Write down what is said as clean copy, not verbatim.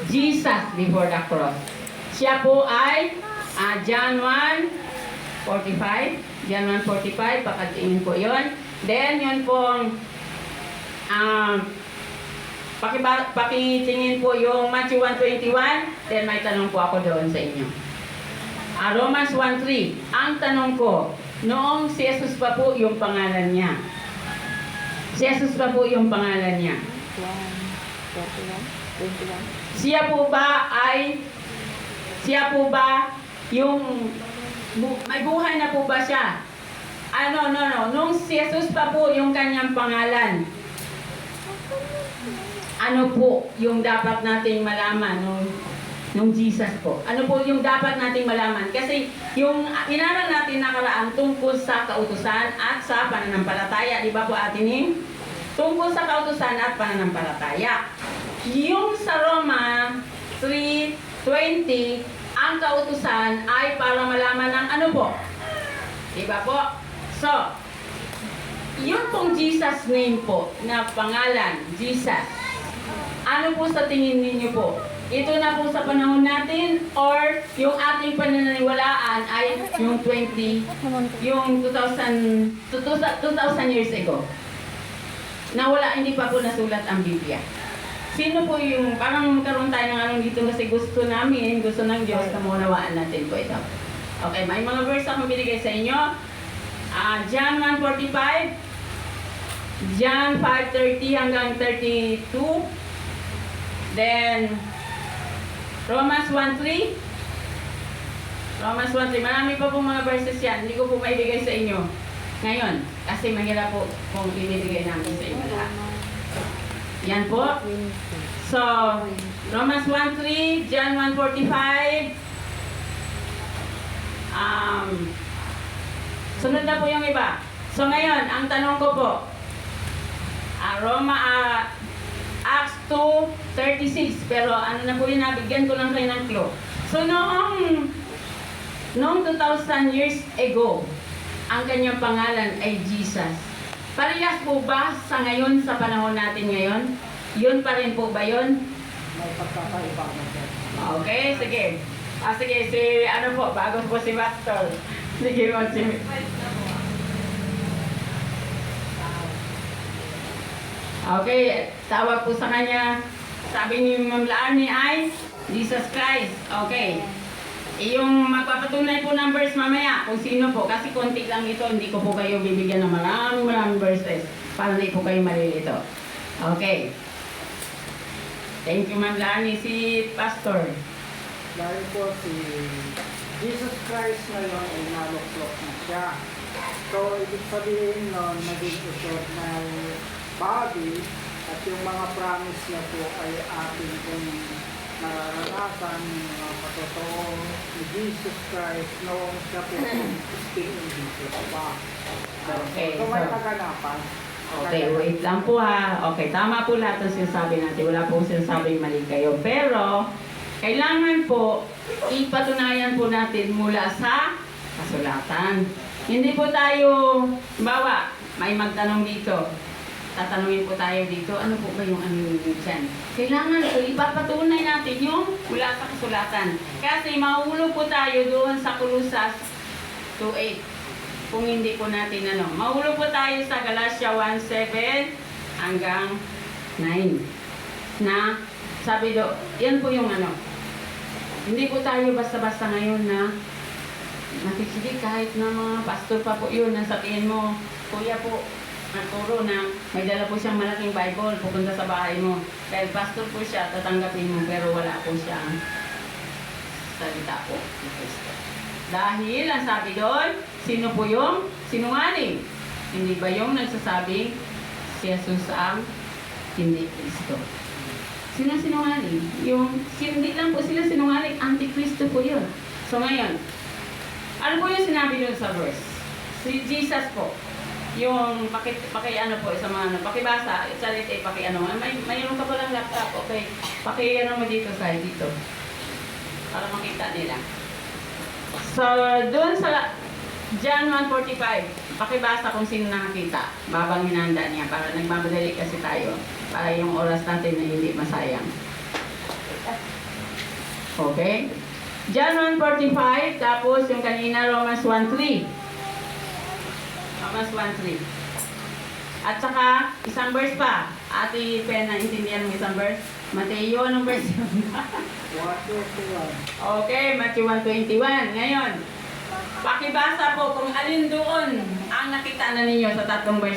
Jesus before the cross. Siya po ay John 1:45. John 1:45, pakatingin po yon. Then, yun pong pakitingin po yung Matthew 1:21. Then, may tanong po ako doon sa inyo. Romans 1:3. Ang tanong ko, noong si Jesus pa po yung pangalan niya. Si Jesus pa po yung pangalan niya. 21. Siya po ba yung may buhay na po ba siya? No. Nung si Jesus pa po yung kanyang pangalan, ano po yung dapat nating malaman nung Jesus po? Ano po yung dapat nating malaman? Kasi yung inaral natin nakaraan tungkol sa kautusan at sa pananampalataya. Di ba po Atining? Tungkol sa kautusan at pananampalataya. Yung sa Roma 3:20, ang kautusan ay para malaman ng ano po? Diba po? So, yung pong Jesus name po, na pangalan, Jesus, ano po sa tingin ninyo po? Ito na po sa panahon natin or yung ating pananiniwalaan ay yung 2000 years ago? Na hindi pa po nasulat ang Biblia. Sino po yung, parang magkaroon tayo ng anong dito kasi gusto ng Diyos na maunawaan natin po ito. Okay, may mga verse akong binigay sa inyo. John 1:45, John 5:30 hanggang 32, then Romans 1:3, marami pa pong mga verses yan, hindi ko po maibigay sa inyo ngayon, kasi mahirap po kung ibibigay namin sa inyo lahat. Yan po. So, Romans 1:3, John 1:45. Sunod na po yung iba. So, ngayon, ang tanong ko po, Acts 2:36. Pero ano na po yun, nabigyan ko lang kayo ng clue. So, noong 2,000 years ago, ang kanyang pangalan ay Jesus. Parehas po ba sa ngayon, sa panahon natin ngayon? Yun pa rin po ba yun? May pagkakaiba na po. Okay, sige. Sige, ano po, bago po si Pastor. Sige po, Okay, tawag po sa kanya. Sabi ni Ma'am Laarni ay Jesus Christ. Okay. Yung magpapatunay po ng verse mamaya kung sino po. Kasi konti lang ito, hindi ko po kayo bibigyan ng maraming verses para hindi po kayo malilito. Okay. Thank you, Ma'am Lani. Si Pastor. Dahil po si Jesus Christ ngayon ay naluklok na siya. So, ibig sabihin nun, naging eternal body at yung mga promise niya po ay ating kung nararanasan yung mga patotoo ni Jesus Christ noong siya po still in Jesus pa. Okay, So, may kaganapan. Okay, wait lang po ha. Okay, tama po lahat ng sinasabi natin. Wala po sinasabing mali kayo. Pero, kailangan po ipatunayan po natin mula sa kasulatan. Hindi po tayo, bawa, may magtanong dito. Tatanungin po tayo dito, ano po ba yung ano dyan? Kailangan po ipapatunay natin yung mula sa kasulatan. Kasi mahulog po tayo doon sa Kulusas 2:8. Kung hindi po natin mahulog po tayo sa Galatia 1:7 hanggang 9. Na sabi do, yan po yung hindi po tayo basta-basta ngayon na nakikita kahit na mga pastor pa po yun, nasabihin mo, kuya po, nagturo na may dala po siyang malaking Bible, pupunta sa bahay mo. Dahil pastor po siya, tatanggapin mo, pero wala po siyang salita po ni Kristo. Dahil, ang sabi doon, sino po yung sinungaling? Hindi ba yung nagsasabing si Jesus ang hindi Kristo? Sino sinungaling? Hindi lang po sila sinungaling, anti-Kristo po yun. So ngayon, ano po yung sinabi doon sa verse? Si Jesus po, yung po sa mga pakibasa, salita mayroon ka palang laptop, okay, mo dito sa dito para makita nila. So doon sa John 1:45, pakibasa kung sino nakakita, babang hinanda niya para nagmamadali kasi tayo para yung oras natin na hindi masayang. Okay? John 1:45, tapos yung kanina Romans 1:3. Romans 1:3. At saka, isang verse pa. Ate Pen, naintindihan ng isang verse? Mateo, anong verse yun? 1:21. Okay, Matthew 1:21. Ngayon, pakibasa po kung alin doon ang nakita na ninyo sa tatlong verse.